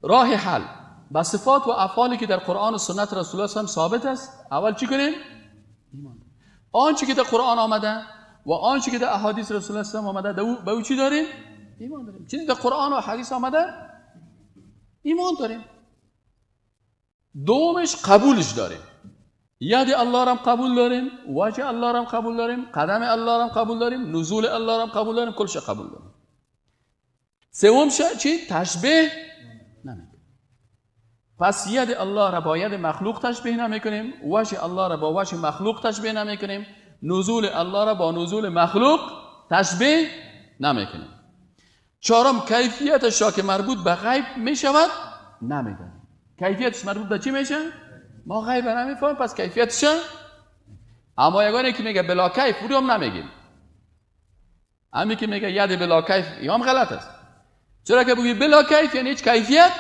راه حل با صفات و افعالی که در قرآن و سنت رسول الله ثابت است اول چی کنیم؟ ایمان. آنچه که در قرآن آمده و آنچه که در احادیث رسول الله آمده به او چی داریم؟ ایمان داریم. چیزی در قرآن و حدیث آمده ایمان داریم. دومش قبولش داریم. ید الله را قبول داریم، وجه الله را قبول داریم، قدم الله را قبول داریم، نزول الله را قبول داریم، کلش قبول داریم. سومش چی؟ تشبیه نمیکنیم. پس ید الله را با ید مخلوق تشبیه نمیکنیم، وجه الله را با وجه مخلوق تشبیه نمیکنیم، نزول الله را با نزول مخلوق تشبیه نمیکنیم. چهارم کیفیتش را که مربوط به غیب میشود نمیدانیم. کیفیتش مربوط به چی میشه؟ ما غیب نمیفهمیم، پس کیفیتش. اما یگانه که میگه بلا کیف اون هم نمیگیم. همین که میگه ید بلا کیف هم غلط است. چرا که بگی بلا کیف یعنی هیچ کیفیت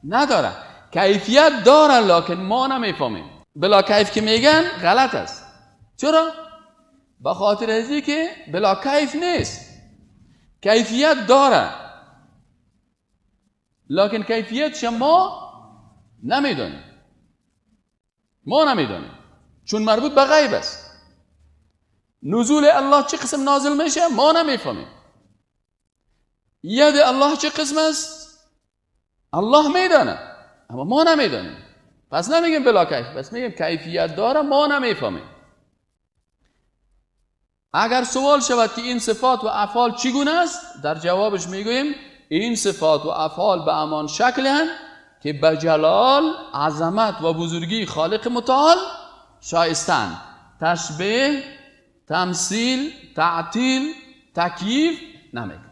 نداره. کیفیت داره لکن ما نمیفهمیم. بلا کیف که میگن غلط است. چرا؟ به خاطر ازی که بلا کیف نیست، کیفیت داره لکن کیفیتش ما نمیدونیم. ما نمیدونیم چون مربوط به غیب است. نزول الله چه قسم نازل میشه ما نمیفهمیم. ید الله چه قسم است الله میدونه اما ما نمیدونیم. پس نمیگیم بلا کیف، پس میگیم کیفیت داره ما نمیفهمیم. اگر سوال شود که این صفات و افعال چگونه است، در جوابش میگوییم این صفات و افعال به همان شکل هستند که به جلال، عظمت و بزرگی خالق متعال شایستند. تشبیه، تمثیل، تعطیل، تکییف نمیکنیم.